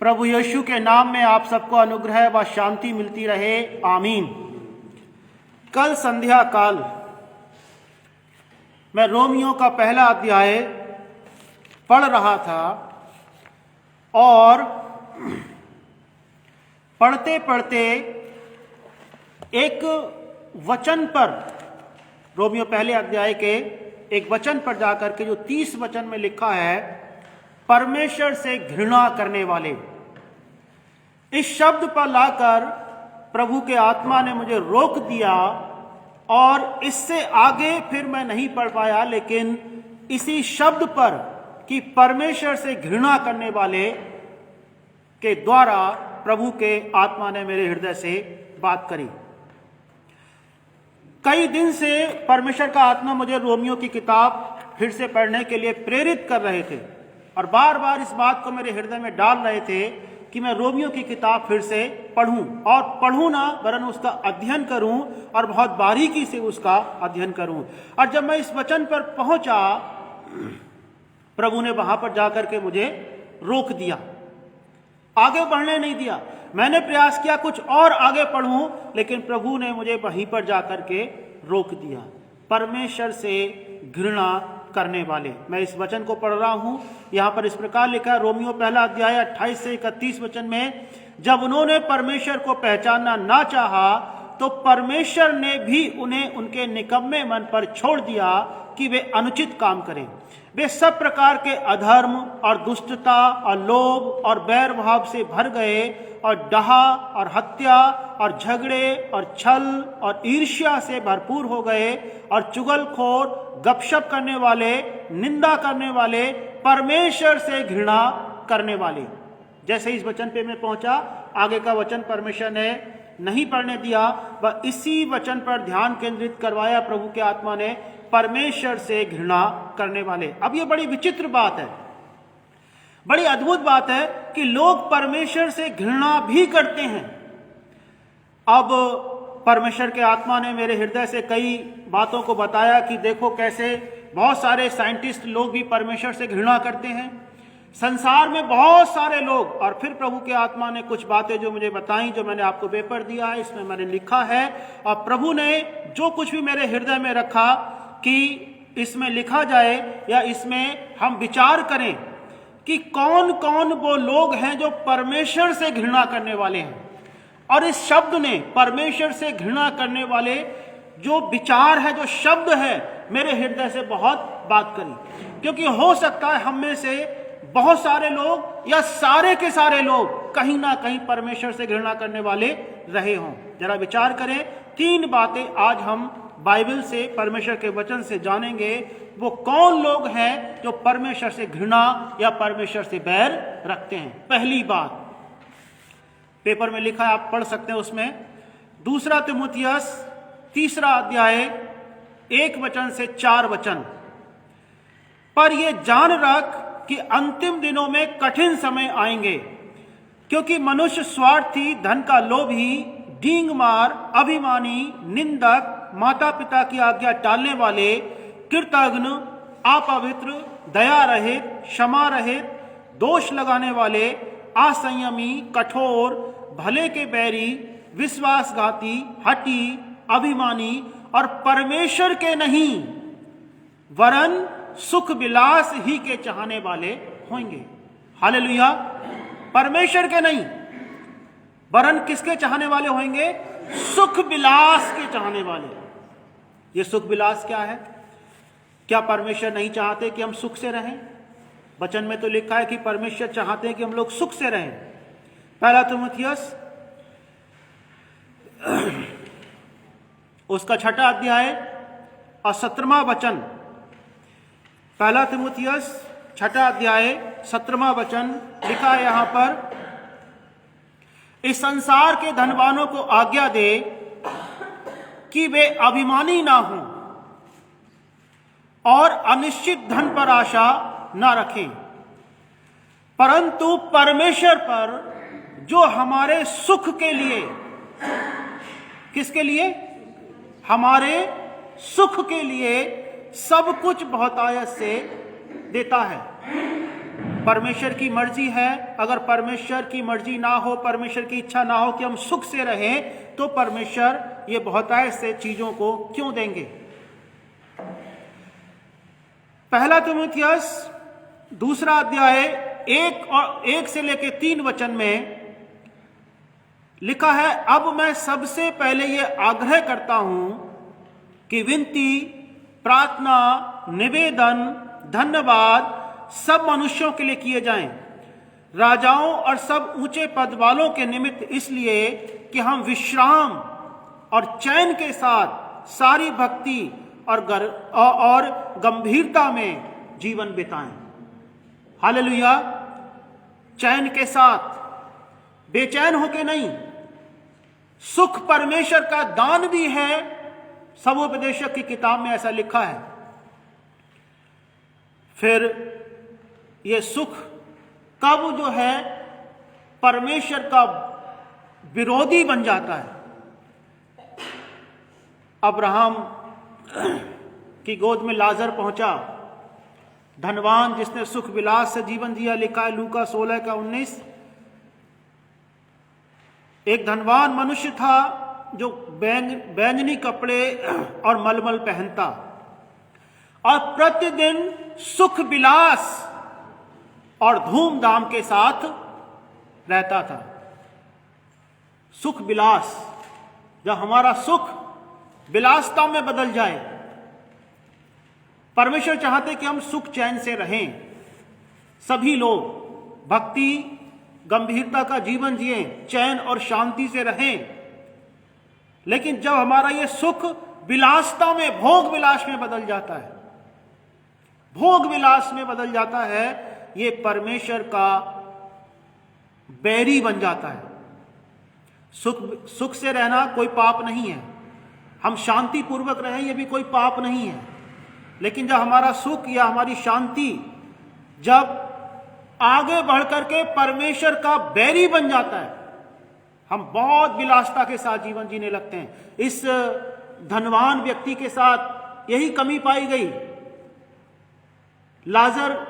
प्रभु यीशु के नाम में आप सबको अनुग्रह व शांति मिलती रहे, आमीन। कल संध्या काल मैं रोमियो का पहला अध्याय पढ़ रहा था और पढ़ते पढ़ते एक वचन पर, रोमियो पहले अध्याय के एक वचन पर जाकर के जो 30 वचन में लिखा है, परमेश्वर से घृणा करने वाले, इस शब्द पर लाकर प्रभु के आत्मा ने मुझे रोक दिया और इससे आगे फिर मैं नहीं पढ़ पाया। लेकिन इसी शब्द पर कि परमेश्वर से घृणा करने वाले के द्वारा प्रभु के आत्मा ने मेरे हृदय से बात करी। कई दिन से परमेश्वर का आत्मा मुझे रोमियो की किताब फिर से पढ़ने के लिए प्रेरित कर रहे थे और बार बार इस बात को मेरे हृदय में डाल रहे थे कि मैं रोमियो की किताब फिर से पढ़ूं, और पढ़ूं ना वरन उसका अध्ययन करूं और बहुत बारीकी से उसका अध्ययन करूं। और जब मैं इस वचन पर पहुंचा, प्रभु ने वहां पर जाकर के मुझे रोक दिया, आगे बढ़ने नहीं दिया। मैंने प्रयास किया कुछ और आगे पढ़ूं, लेकिन प्रभु ने मुझे वहीं पर जाकर के रोक दिया। परमेश्वर से घृणा करने वाले, मैं इस वचन को पढ़ रहा हूं। यहां पर इस प्रकार लिखा है, रोमियो पहला अध्याय 28 से 31 वचन में, जब उन्होंने परमेश्वर को पहचानना ना चाहा तो परमेश्वर ने भी उन्हें उनके निकम्मे मन पर छोड़ दिया कि वे अनुचित काम करें। वे सब प्रकार के अधर्म और दुष्टता और लोभ और बैर भाव से भर गए और डहा और हत्या और झगड़े और छल और ईर्ष्या से भरपूर हो गए और चुगलखोर, गपशप करने वाले, निंदा करने वाले, परमेश्वर से घृणा करने वाले। जैसे इस वचन पे मैं पहुंचा, आगे का वचन परमेश्वर ने नहीं पढ़ने दिया, वह इसी वचन पर ध्यान केंद्रित करवाया प्रभु के आत्मा ने, परमेश्वर से घृणा करने वाले। अब ये बड़ी विचित्र बात है, बड़ी अद्भुत बात है कि लोग परमेश्वर से घृणा भी करते हैं। अब परमेश्वर के आत्मा ने मेरे हृदय से कई बातों को बताया कि देखो कैसे बहुत सारे साइंटिस्ट लोग भी परमेश्वर से घृणा करते हैं, संसार में बहुत सारे लोग। और फिर प्रभु के आत्मा ने कुछ बातें जो मुझे बताई, जो मैंने आपको पेपर दिया है, इसमें मैंने लिखा है, और प्रभु ने जो कुछ भी मेरे हृदय में रखा कि इसमें लिखा जाए या इसमें हम विचार करें कि कौन कौन वो लोग हैं जो परमेश्वर से घृणा करने वाले हैं। और इस शब्द ने, परमेश्वर से घृणा करने वाले, जो विचार है, जो शब्द है, मेरे हृदय से बहुत बात करी। क्योंकि हो सकता है हम में से बहुत सारे लोग या सारे के सारे लोग कहीं ना कहीं परमेश्वर से घृणा करने वाले रहे हों। जरा विचार करें, 3 बातें आज हम बाइबल से, परमेश्वर के वचन से जानेंगे। वो कौन लोग हैं जो परमेश्वर से घृणा या परमेश्वर से बैर रखते हैं। पहली बात पेपर में लिखा है, आप पढ़ सकते हैं उसमें, 2 तीमुथियुस 3 अध्याय 1 वचन से 4 वचन, पर ये जान रख कि अंतिम दिनों में कठिन समय आएंगे, क्योंकि मनुष्य स्वार्थी, धन का लोभी, डींग मार, अभिमानी, निंदक, माता पिता की आज्ञा टालने वाले, कृतघ्न, अपवित्र, दया रहित, क्षमा रहित, दोष लगाने वाले, असंयमी, कठोर, भले के बैरी, विश्वासघाती, हठी, अभिमानी और परमेश्वर के नहीं वरन सुख विलास ही के चाहने वाले होंगे। हालेलुया। परमेश्वर के नहीं वरन किसके चाहने वाले होंगे? सुख विलास के चाहने वाले। ये सुख विलास क्या है? क्या परमेश्वर नहीं चाहते कि हम सुख से रहें? वचन में तो लिखा है कि परमेश्वर चाहते हैं कि हम लोग सुख से रहें। 1 तीमुथियुस उसका 6 अध्याय और 17वां वचन, 1 तीमुथियुस 6 अध्याय 17वां वचन लिखा है यहां पर, इस संसार के धनवानों को आज्ञा दे कि वे अभिमानी ना हों और अनिश्चित धन पर आशा ना रखें, परंतु परमेश्वर पर जो हमारे सुख के लिए, किसके लिए? हमारे सुख के लिए सब कुछ बहुतायत से देता है। परमेश्वर की मर्जी है। अगर परमेश्वर की मर्जी ना हो, परमेश्वर की इच्छा ना हो कि हम सुख से रहें, तो परमेश्वर ये बहुतायत से चीजों को क्यों देंगे। पहला तीमुथियुस 2 अध्याय 1 से लेकर 3 वचन में लिखा है, अब मैं सबसे पहले ये आग्रह करता हूं कि विनती, प्रार्थना, निवेदन, धन्यवाद सब मनुष्यों के लिए किए जाएं, राजाओं और सब ऊंचे पद वालों के निमित्त, इसलिए कि हम विश्राम और चैन के साथ सारी भक्ति और गंभीरता में जीवन बिताएं। हालेलुया। चैन के साथ, बेचैन होके नहीं। सुख परमेश्वर का दान भी है, सबोपदेशक की किताब में ऐसा लिखा है। फिर ये सुख कब जो है परमेश्वर का विरोधी बन जाता है। अब्राहम की गोद में लाजर पहुंचा, धनवान जिसने सुख विलास से जीवन जिया, लिखा है लूका 16:19। एक धनवान मनुष्य था जो बैंगनी कपड़े और मलमल पहनता और प्रतिदिन सुख विलास और धूमधाम के साथ रहता था। सुख विलास, जब हमारा सुख विलासता में बदल जाए। परमेश्वर चाहते कि हम सुख चैन से रहें, सभी लोग भक्ति गंभीरता का जीवन जिए, चैन और शांति से रहें। लेकिन जब हमारा ये सुख विलासता में, भोग विलास में बदल जाता है, भोग विलास में बदल जाता है, ये परमेश्वर का बैरी बन जाता है। सुख से रहना कोई पाप नहीं है, हम शांति पूर्वक रहें, ये भी कोई पाप नहीं है। लेकिन जब हमारा सुख या हमारी शांति जब आगे बढ़ करके परमेश्वर का बैरी बन जाता है, हम बहुत विलासता के साथ जीवन जीने लगते हैं। इस धनवान व्यक्ति के साथ यही कमी पाई गई। लाजर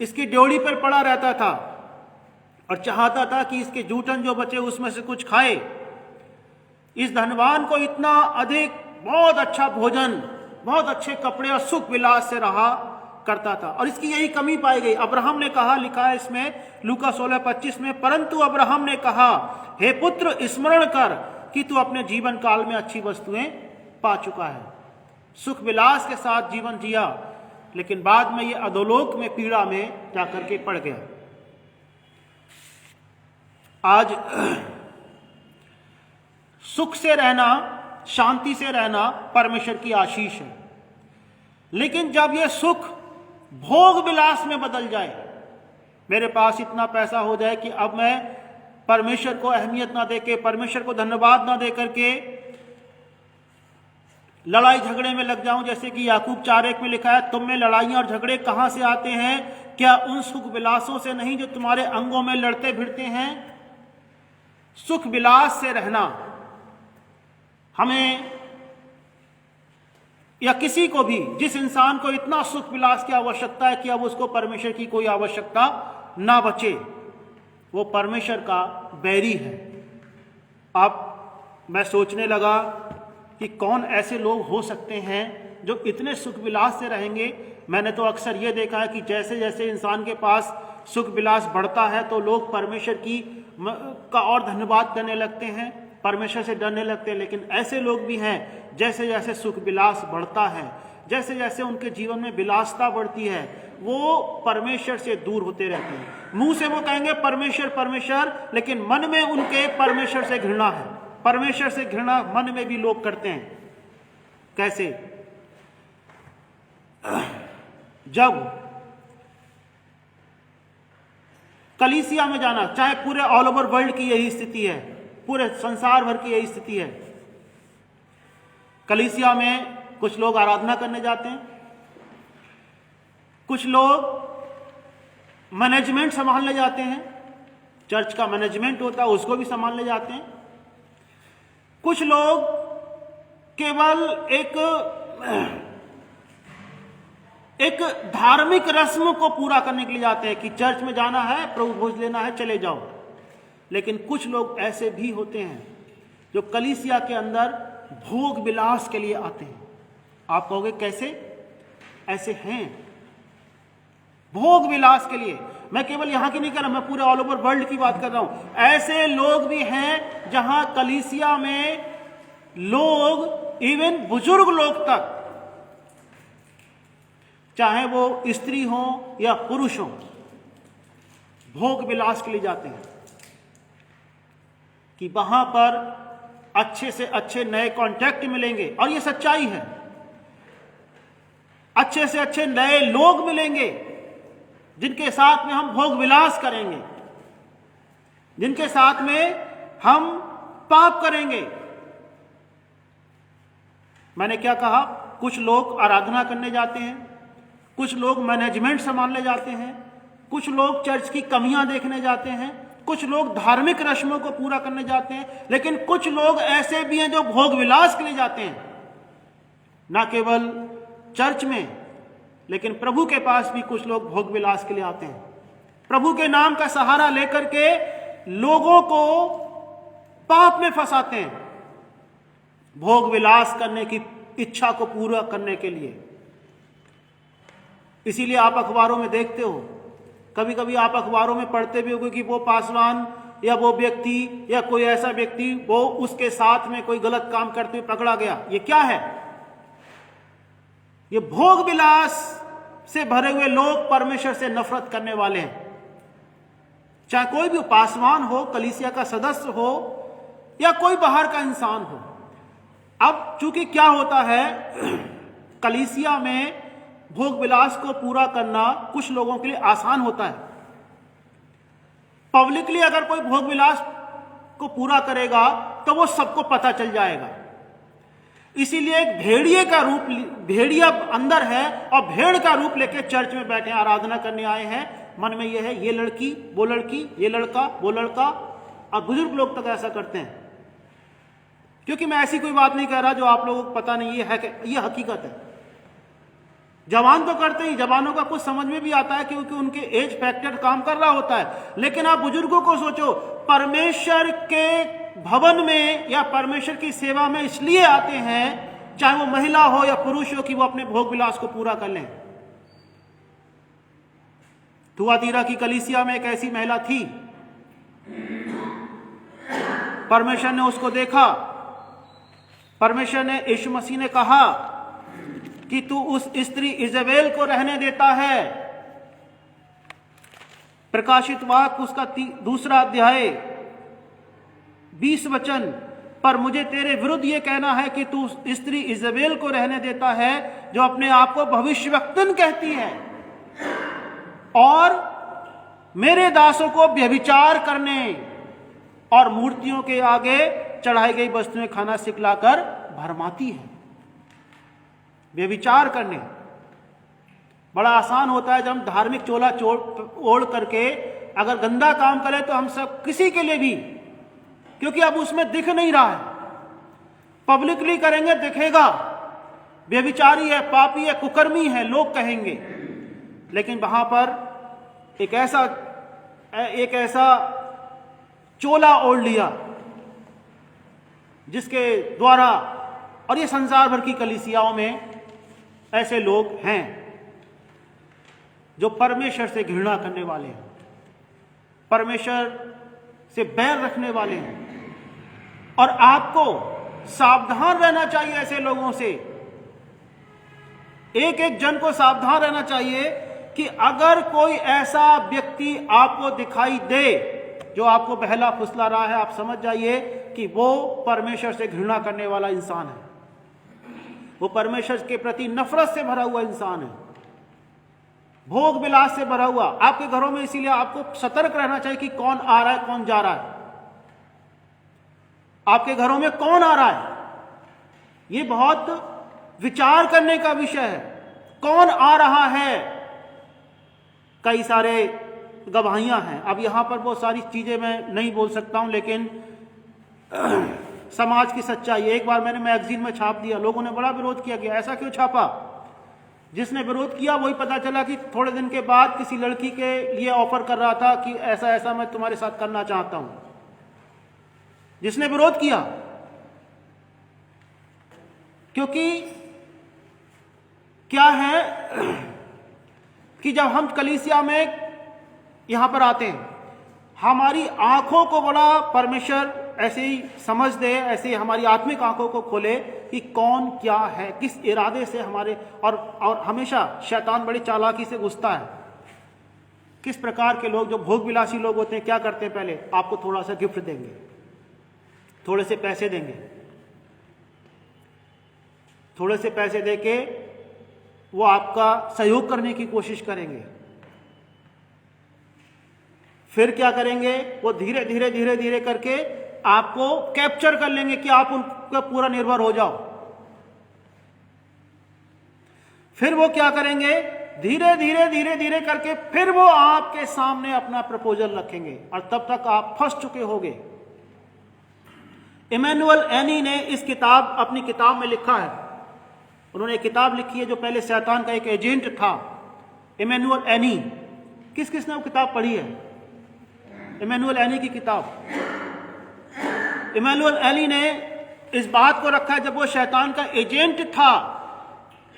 इसकी ड्योढ़ी पर पड़ा रहता था और चाहता था कि इसके जूठन जो बचे उसमें से कुछ खाए। इस धनवान को इतना अधिक, बहुत अच्छा भोजन, बहुत अच्छे कपड़े और सुख विलास से रहा करता था, और इसकी यही कमी पाई गई। अब्राहम ने कहा, लिखा है इसमें लूका 16:25 में, परंतु अब्राहम ने कहा, हे पुत्र, स्मरण कर कि तू अपने जीवन काल में अच्छी वस्तुएं पा चुका है। सुख विलास के साथ जीवन जिया, लेकिन बाद में ये अधोलोक में पीड़ा में जाकर के पड़ गया। आज सुख से रहना, शांति से रहना परमेश्वर की आशीष है। लेकिन जब यह सुख भोग विलास में बदल जाए, मेरे पास इतना पैसा हो जाए कि अब मैं परमेश्वर को अहमियत ना देके, परमेश्वर को धन्यवाद ना दे करके लड़ाई झगड़े में लग जाऊं, जैसे कि याकूब 4:1 में लिखा है, तुम में लड़ाइयां और झगड़े कहां से आते हैं? क्या उन सुख विलासों से नहीं जो तुम्हारे अंगों में लड़ते भिड़ते हैं? सुख विलास से रहना हमें, या किसी को भी, जिस इंसान को इतना सुख विलास की आवश्यकता है कि अब उसको परमेश्वर की कोई आवश्यकता ना बचे, वो परमेश्वर का बैरी है। अब मैं सोचने लगा कि कौन ऐसे लोग हो सकते हैं जो इतने सुख विलास से रहेंगे। मैंने तो अक्सर ये देखा है कि जैसे जैसे इंसान के पास सुख विलास बढ़ता है तो लोग परमेश्वर का और धन्यवाद करने लगते हैं, परमेश्वर से डरने लगते हैं। लेकिन ऐसे लोग भी हैं, जैसे जैसे सुख विलास बढ़ता है, जैसे जैसे उनके जीवन में विलासता बढ़ती है, वो परमेश्वर से दूर होते रहते हैं। मुंह से वो कहेंगे परमेश्वर परमेश्वर, लेकिन मन में उनके परमेश्वर से घृणा है। परमेश्वर से घृणा मन में भी लोग करते हैं। कैसे? जब कलीसिया में जाना, चाहे पूरे ऑल ओवर वर्ल्ड की यही स्थिति है, पूरे संसार भर की यही स्थिति है। कलीसिया में कुछ लोग आराधना करने जाते हैं, कुछ लोग मैनेजमेंट संभालने जाते हैं, चर्च का मैनेजमेंट होता है उसको भी संभालने जाते हैं। कुछ लोग केवल एक एक धार्मिक रस्म को पूरा करने के लिए जाते हैं कि चर्च में जाना है, प्रभु भोज लेना है, चले जाओ। लेकिन कुछ लोग ऐसे भी होते हैं जो कलीसिया के अंदर भोग विलास के लिए आते हैं। आप कहोगे कैसे? ऐसे हैं भोग विलास के लिए। मैं केवल यहां की नहीं कर रहा, मैं पूरे ऑल ओवर वर्ल्ड की बात कर रहा हूं। ऐसे लोग भी हैं जहां कलीसिया में लोग, इवन बुजुर्ग लोग तक, चाहे वो स्त्री हो या पुरुष हो, भोग विलास के लिए जाते हैं कि वहां पर अच्छे से अच्छे नए कॉन्टैक्ट मिलेंगे। और ये सच्चाई है, अच्छे से अच्छे नए लोग मिलेंगे जिनके साथ में हम भोग विलास करेंगे, जिनके साथ में हम पाप करेंगे। मैंने क्या कहा? कुछ लोग आराधना करने जाते हैं, कुछ लोग मैनेजमेंट संभालने जाते हैं, कुछ लोग चर्च की कमियां देखने जाते हैं, कुछ लोग धार्मिक रस्मों को पूरा करने जाते हैं। लेकिन कुछ लोग ऐसे भी हैं जो भोग विलास के लिए जाते हैं, ना केवल चर्च में, लेकिन प्रभु के पास भी कुछ लोग भोग विलास के लिए आते हैं। प्रभु के नाम का सहारा लेकर के लोगों को पाप में फंसाते हैं, भोग विलास करने की इच्छा को पूरा करने के लिए। इसीलिए आप अखबारों में देखते हो, कभी कभी आप अखबारों में पढ़ते भी होंगे कि वो पासवान या वो व्यक्ति या कोई ऐसा व्यक्ति, वो उसके साथ में कोई गलत काम करते हुए पकड़ा गया। ये क्या है? ये भोग विलास से भरे हुए लोग परमेश्वर से नफरत करने वाले हैं। चाहे कोई भी पासवान हो, कलीसिया का सदस्य हो या कोई बाहर का इंसान हो। अब चूंकि क्या होता है, कलीसिया में भोग विलास को पूरा करना कुछ लोगों के लिए आसान होता है। पब्लिकली अगर कोई भोग विलास को पूरा करेगा तो वो सबको पता चल जाएगा। इसीलिए एक भेड़िए का रूप, भेड़िया अंदर है और भेड़ का रूप लेके चर्च में बैठे आराधना करने आए हैं। मन में यह है, ये लड़की वो लड़की, ये लड़का वो लड़का। और बुजुर्ग लोग तक ऐसा करते हैं। क्योंकि मैं ऐसी कोई बात नहीं कह रहा जो आप लोगों को पता नहीं है कि ये हकीकत है। जवान तो करते ही, जवानों का कुछ समझ में भी आता है क्योंकि उनके एज फैक्टर काम कर रहा होता है। लेकिन आप बुजुर्गों को सोचो, परमेश्वर के भवन में या परमेश्वर की सेवा में इसलिए आते हैं, चाहे वो महिला हो या पुरुष हो, कि वो अपने भोग विलास को पूरा कर लें। थुआतीरा की कलीसिया में एक ऐसी महिला थी, परमेश्वर ने उसको देखा। परमेश्वर ने, यीशु मसीह ने कहा कि तू उस स्त्री इजेबेल को रहने देता है। प्रकाशित वाक्य उसका 2 अध्याय 20 वचन। पर मुझे तेरे विरुद्ध ये कहना है कि तू स्त्री इजेबेल को रहने देता है, जो अपने आप को भविष्यवक्तन कहती है और मेरे दासों को व्यभिचार करने और मूर्तियों के आगे चढ़ाई गई वस्तुएं खाना सिखलाकर भरमाती है। व्यभिचार करने बड़ा आसान होता है। जब हम धार्मिक चोला ओढ़ करके अगर गंदा काम करें तो हम सब, किसी के लिए भी, क्योंकि अब उसमें दिख नहीं रहा है, पब्लिकली करेंगे दिखेगा, व्यभिचारी है, पापी है, कुकर्मी है, लोग कहेंगे। लेकिन वहां पर एक ऐसा चोला ओढ़ लिया जिसके द्वारा, और ये संसार भर की कलीसियाओं में ऐसे लोग हैं जो परमेश्वर से घृणा करने वाले हैं, परमेश्वर से बैर रखने वाले हैं। और आपको सावधान रहना चाहिए ऐसे लोगों से। एक एक जन को सावधान रहना चाहिए कि अगर कोई ऐसा व्यक्ति आपको दिखाई दे जो आपको बहला फुसला रहा है, आप समझ जाइए कि वो परमेश्वर से घृणा करने वाला इंसान है, वो परमेश्वर के प्रति नफरत से भरा हुआ इंसान है, भोग विलास से भरा हुआ। आपके घरों में इसीलिए आपको सतर्क रहना चाहिए कि कौन आ रहा है, कौन जा रहा है, आपके घरों में कौन आ रहा है। ये बहुत विचार करने का विषय है, कौन आ रहा है। कई सारे गवाहियां हैं। अब यहां पर बहुत सारी चीजें मैं नहीं बोल सकता हूं, लेकिन समाज की सच्चाई। एक बार मैंने मैगजीन में छाप दिया, लोगों ने बड़ा विरोध किया कि ऐसा क्यों छापा। जिसने विरोध किया वही पता चला कि थोड़े दिन के बाद किसी लड़की के लिए ऑफर कर रहा था कि ऐसा ऐसा मैं तुम्हारे साथ करना चाहता हूं। जिसने विरोध किया, क्योंकि क्या है कि जब हम कलीसिया में यहां पर आते हैं, हमारी आंखों को बड़ा परमेश्वर ऐसे ही समझ दे, ऐसे ही हमारी आत्मिक आंखों को खोले कि कौन क्या है, किस इरादे से हमारे और हमेशा शैतान बड़ी चालाकी से घुसता है। किस प्रकार के लोग, जो भोग विलासी लोग होते हैं, क्या करते हैं, पहले आपको थोड़ा सा गिफ्ट देंगे, थोड़े से पैसे देंगे, थोड़े से पैसे देके वो आपका सहयोग करने की कोशिश करेंगे। फिर क्या करेंगे, वो धीरे धीरे धीरे धीरे करके आपको कैप्चर कर लेंगे कि आप उनका पूरा निर्भर हो जाओ। फिर वो क्या करेंगे, धीरे धीरे धीरे धीरे करके फिर वो आपके सामने अपना प्रपोजल रखेंगे और तब तक आप फंस चुके होंगे। इमैनुअल एनी ने इस किताब, अपनी किताब में लिखा है, उन्होंने एक किताब लिखी है जो पहले शैतान का एक एजेंट था, इमैनुअल एनी। किस किसने वो किताब पढ़ी है, इमैनुअल एनी की किताब? इमैनुअल एनी ने इस बात को रखा है, जब वो शैतान का एजेंट था,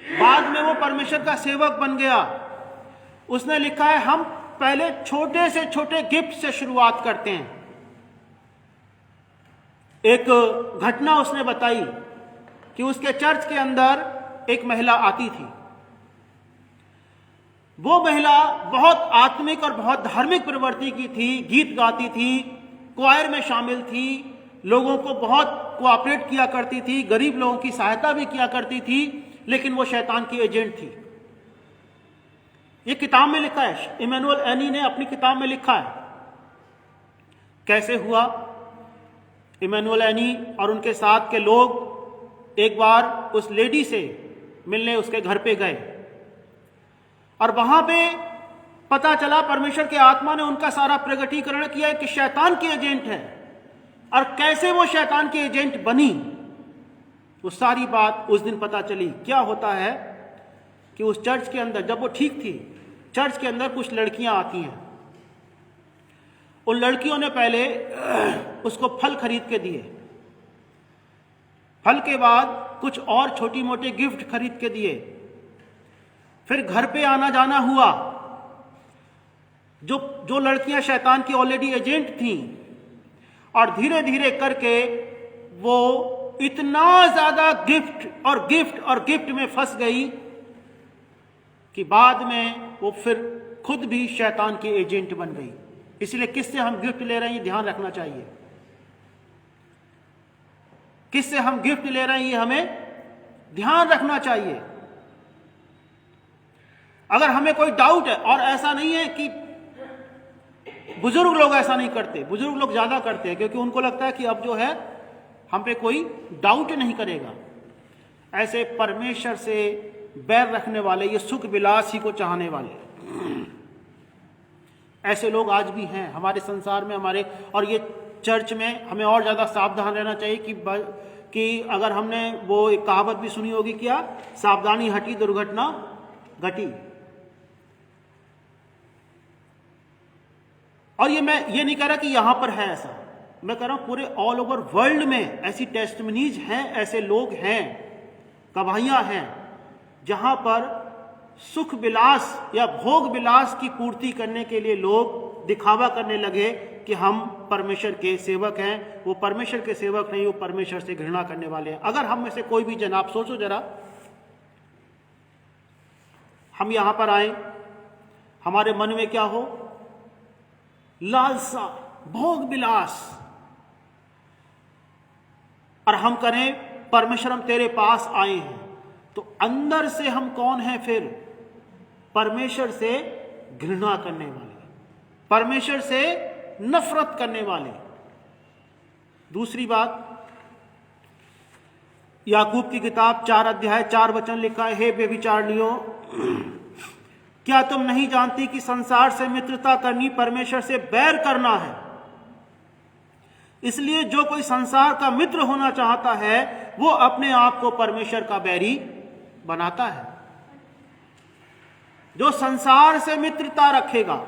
बाद में वो परमेश्वर का सेवक बन गया, उसने लिखा है हम पहले छोटे से छोटे गिफ्ट से शुरुआत करते हैं। एक घटना उसने बताई कि उसके चर्च के अंदर एक महिला आती थी। वो महिला बहुत आत्मिक और बहुत धार्मिक प्रवृत्ति की थी, गीत गाती थी, क्वायर में शामिल थी, लोगों को बहुत कोऑपरेट किया करती थी, गरीब लोगों की सहायता भी किया करती थी, लेकिन वो शैतान की एजेंट थी। ये किताब में लिखा है, इमैनुअल एनी ने अपनी किताब में लिखा है। कैसे हुआ, इमैनुअल एनी और उनके साथ के लोग एक बार उस लेडी से मिलने उसके घर पे गए और वहां पे पता चला, परमेश्वर के आत्मा ने उनका सारा प्रगटीकरण किया कि शैतान की एजेंट है, और कैसे वो शैतान की एजेंट बनी, वो सारी बात उस दिन पता चली। क्या होता है कि उस चर्च के अंदर, जब वो ठीक थी, चर्च के अंदर कुछ लड़कियां आती हैं। उन लड़कियों ने पहले उसको फल खरीद के दिए, फल के बाद कुछ और छोटी मोटी गिफ्ट खरीद के दिए, फिर घर पे आना जाना हुआ। जो लड़कियां शैतान की ऑलरेडी एजेंट थीं, और धीरे धीरे करके वो इतना ज्यादा गिफ्ट में फंस गई कि बाद में वो फिर खुद भी शैतान की एजेंट बन गई। इसलिए किससे हम गिफ्ट ले रहे हैं ये ध्यान रखना चाहिए। किससे हम गिफ्ट ले रहे हैं ये हमें ध्यान रखना चाहिए। अगर हमें कोई डाउट है, और ऐसा नहीं है कि बुजुर्ग लोग ऐसा नहीं करते, बुजुर्ग लोग ज्यादा करते हैं, क्योंकि उनको लगता है कि अब जो है हम पे कोई डाउट नहीं करेगा। ऐसे परमेश्वर से बैर रखने वाले, ये सुख विलास ही को चाहने वाले, ऐसे लोग आज भी हैं हमारे संसार में, हमारे, और ये चर्च में हमें और ज्यादा सावधान रहना चाहिए कि अगर हमने वो एक कहावत भी सुनी होगी, क्या, सावधानी हटी दुर्घटना घटी। और ये मैं ये नहीं कह रहा कि यहां पर है ऐसा, मैं कह रहा हूं पूरे ऑल ओवर वर्ल्ड में ऐसी टेस्टमनीज हैं, ऐसे लोग हैं, गवाहियां हैं, जहां पर सुख विलास या भोग विलास की पूर्ति करने के लिए लोग दिखावा करने लगे कि हम परमेश्वर के सेवक हैं। वो परमेश्वर के सेवक नहीं, वो परमेश्वर से घृणा करने वाले हैं। अगर हम में से कोई भी जनाब, सोचो जरा, हम यहां पर आए, हमारे मन में क्या हो, लालसा, भोग विलास, और हम करें परमेश्वर हम तेरे पास आए हैं, तो अंदर से हम कौन हैं फिर? परमेश्वर से घृणा करने वाले, परमेश्वर से नफरत करने वाले। दूसरी बात, याकूब की किताब 4 अध्याय 4 वचन लिखा है, हे व्यभिचारिणियों, क्या तुम नहीं जानती कि संसार से मित्रता करनी परमेश्वर से बैर करना है? इसलिए जो कोई संसार का मित्र होना चाहता है वो अपने आप को परमेश्वर का बैरी बनाता है। जो संसार से मित्रता रखेगा,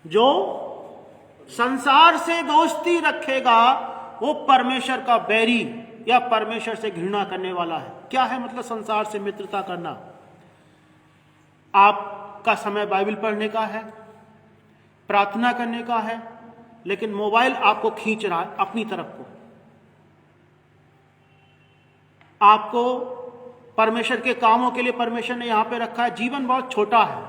जो संसार से दोस्ती रखेगा, वो परमेश्वर का बैरी या परमेश्वर से घृणा करने वाला है। क्या है मतलब संसार से मित्रता करना? आपका समय बाइबल पढ़ने का है, प्रार्थना करने का है, लेकिन मोबाइल आपको खींच रहा है अपनी तरफ को। आपको परमेश्वर के कामों के लिए परमेश्वर ने यहां पे रखा है। जीवन बहुत छोटा है,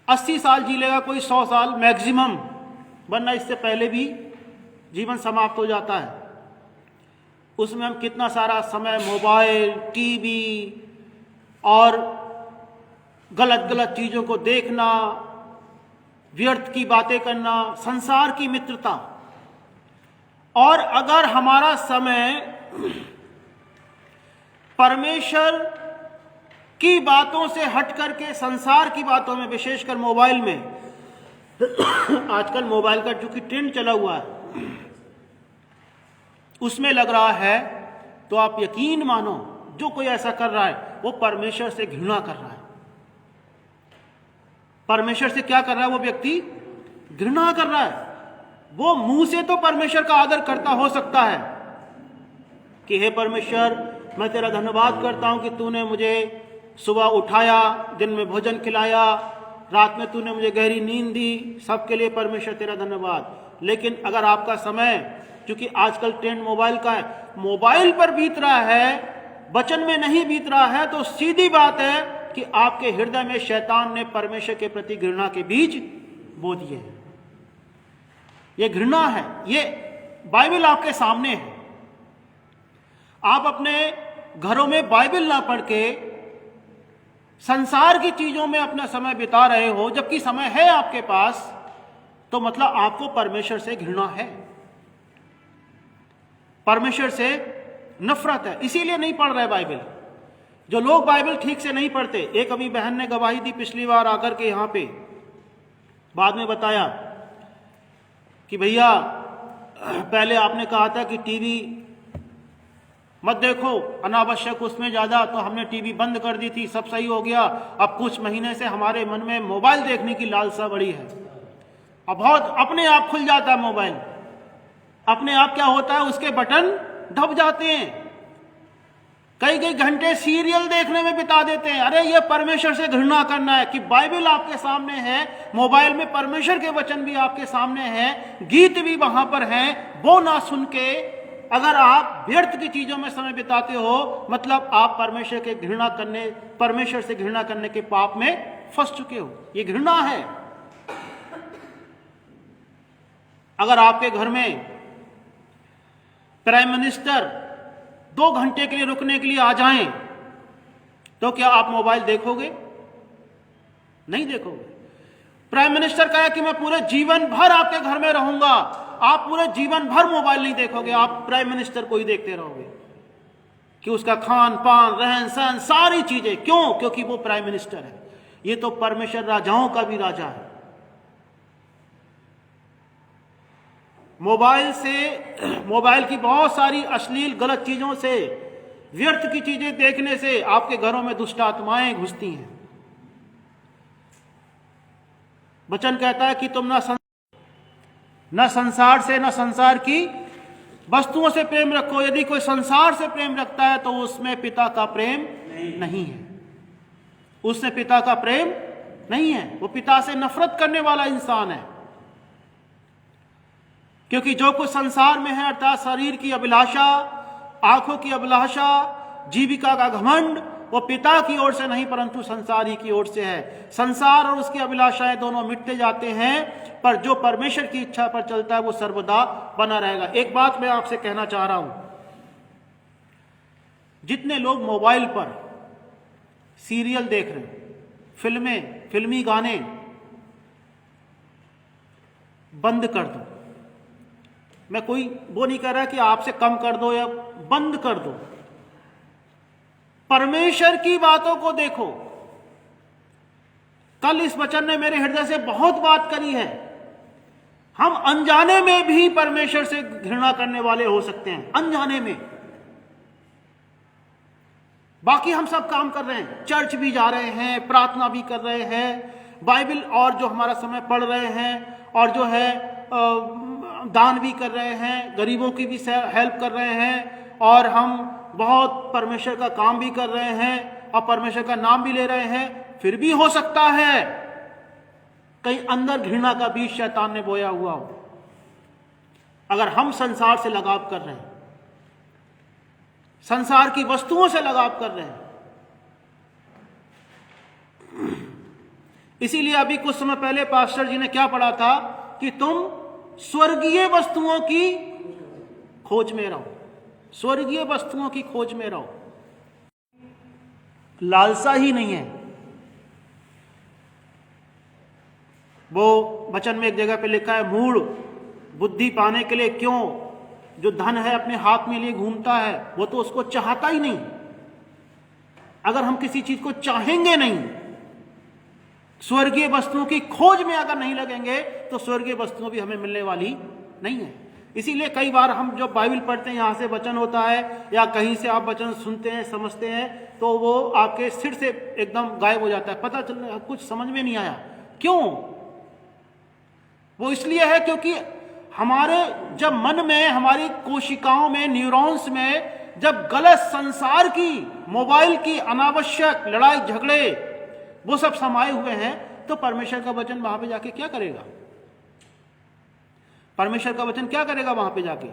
80 साल जी लेगा कोई, 100 साल मैक्सिमम, वरना इससे पहले भी जीवन समाप्त हो जाता है। उसमें हम कितना सारा समय मोबाइल, टीवी और गलत गलत चीजों को देखना, व्यर्थ की बातें करना, संसार की मित्रता। और अगर हमारा समय परमेश्वर की बातों से हट करके संसार की बातों में, विशेषकर मोबाइल में आजकल मोबाइल का जो कि ट्रेंड चला हुआ है, उसमें लग रहा है, तो आप यकीन मानो जो कोई ऐसा कर रहा है वो परमेश्वर से घृणा कर रहा है। परमेश्वर से क्या कर रहा है वो व्यक्ति? घृणा कर रहा है। वो मुंह से तो परमेश्वर का आदर करता हो सकता है कि हे परमेश्वर, मैं तेरा धन्यवाद करता हूं कि तूने मुझे सुबह उठाया, दिन में भोजन खिलाया, रात में तूने मुझे गहरी नींद दी, सबके लिए परमेश्वर तेरा धन्यवाद। लेकिन अगर आपका समय, क्योंकि आजकल ट्रेंड मोबाइल का है, मोबाइल पर बीत रहा है, वचन में नहीं बीत रहा है, तो सीधी बात है कि आपके हृदय में शैतान ने परमेश्वर के प्रति घृणा के बीज बो दिए हैं। ये घृणा है, ये बाइबल आपके सामने है। आप अपने घरों में बाइबल ना पढ़ के संसार की चीजों में अपना समय बिता रहे हो, जबकि समय है आपके पास, तो मतलब आपको परमेश्वर से घृणा है, परमेश्वर से नफरत है, इसीलिए नहीं पढ़ रहे बाइबल। जो लोग बाइबल ठीक से नहीं पढ़ते, एक अभी बहन ने गवाही दी पिछली बार आकर के यहां पे, बाद में बताया कि भैया पहले आपने कहा था कि टीवी मत देखो अनावश्यक, उसमें ज्यादा, तो हमने टीवी बंद कर दी थी, सब सही हो गया। अब कुछ महीने से हमारे मन में मोबाइल देखने की लालसा बढ़ी है। अब बहुत अपने आप खुल जाता है मोबाइल, अपने आप क्या होता है, उसके बटन दब जाते हैं, कई कई घंटे सीरियल देखने में बिता देते हैं। अरे ये परमेश्वर से घृणा करना है कि बाइबल आपके सामने है, मोबाइल में परमेश्वर के वचन भी आपके सामने हैं, गीत भी वहां पर हैं, वो ना सुन के अगर आप व्यर्थ की चीजों में समय बिताते हो, मतलब आप परमेश्वर से घृणा करने के पाप में फंस चुके हो। ये घृणा है। अगर आपके घर में प्राइम मिनिस्टर 2 घंटे के लिए रुकने के लिए आ जाएं, तो क्या आप मोबाइल देखोगे? नहीं देखोगे। प्राइम मिनिस्टर कहे कि मैं पूरे जीवन भर आपके घर में रहूंगा, आप पूरे जीवन भर मोबाइल नहीं देखोगे, आप प्राइम मिनिस्टर को ही देखते रहोगे कि उसका खान पान, रहन सहन, सारी चीजें। क्यों? क्योंकि वो प्राइम मिनिस्टर है। ये तो परमेश्वर राजाओं का भी राजा है। मोबाइल की बहुत सारी अश्लील गलत चीजों से, व्यर्थ की चीजें देखने से आपके घरों में दुष्ट आत्माएं घुसती हैं। वचन कहता है कि तुम न संसार से, न संसार की वस्तुओं से प्रेम रखो। यदि कोई संसार से प्रेम रखता है तो उसमें पिता का प्रेम नहीं है, उससे पिता का प्रेम नहीं है, वो पिता से नफरत करने वाला इंसान है। क्योंकि जो कुछ संसार में है, अर्थात शरीर की अभिलाषा, आंखों की अभिलाषा, जीविका का घमंड, वो पिता की ओर से नहीं परंतु संसार ही की ओर से है। संसार और उसकी अभिलाषाएं दोनों मिटते जाते हैं, पर जो परमेश्वर की इच्छा पर चलता है वो सर्वदा बना रहेगा। एक बात मैं आपसे कहना चाह रहा हूं, जितने लोग मोबाइल पर सीरियल देख रहे हैं, फिल्मी गाने, बंद कर दो। मैं कोई वो नहीं कह रहा कि आपसे कम कर दो या बंद कर दो। परमेश्वर की बातों को देखो। कल इस वचन ने मेरे हृदय से बहुत बात करी है। हम अनजाने में भी परमेश्वर से घृणा करने वाले हो सकते हैं, अनजाने में। बाकी हम सब काम कर रहे हैं, चर्च भी जा रहे हैं, प्रार्थना भी कर रहे हैं, बाइबल और जो हमारा समय पढ़ रहे हैं, और जो है दान भी कर रहे हैं, गरीबों की भी हेल्प कर रहे हैं, और हम बहुत परमेश्वर का काम भी कर रहे हैं और परमेश्वर का नाम भी ले रहे हैं। फिर भी हो सकता है कहीं अंदर घृणा का बीज शैतान ने बोया हुआ हो। अगर हम संसार से लगाव कर रहे हैं, संसार की वस्तुओं से लगाव कर रहे हैं, इसीलिए अभी कुछ समय पहले पास्टर जी ने क्या पढ़ा था कि तुम स्वर्गीय वस्तुओं की खोज में रहो, स्वर्गीय वस्तुओं की खोज में रहो। लालसा ही नहीं है। वो वचन में एक जगह पे लिखा है, मूढ़ बुद्धि पाने के लिए क्यों जो धन है अपने हाथ में लिए घूमता है, वो तो उसको चाहता ही नहीं। अगर हम किसी चीज को चाहेंगे नहीं, स्वर्गीय वस्तुओं की खोज में अगर नहीं लगेंगे, तो स्वर्गीय वस्तुएं भी हमें मिलने वाली नहीं है। इसीलिए कई बार हम जब बाइबल पढ़ते हैं, यहां से वचन होता है या कहीं से आप वचन सुनते हैं, समझते हैं, तो वो आपके सिर से एकदम गायब हो जाता है, पता चल कुछ समझ में नहीं आया। क्यों? वो इसलिए है क्योंकि हमारे जब मन में, हमारी कोशिकाओं में, न्यूरॉन्स में जब गलत संसार की, मोबाइल की अनावश्यक लड़ाई झगड़े वो सब समाये हुए हैं, तो परमेश्वर का वचन वहां पे जाके क्या करेगा? परमेश्वर का वचन क्या करेगा वहां पे जाके?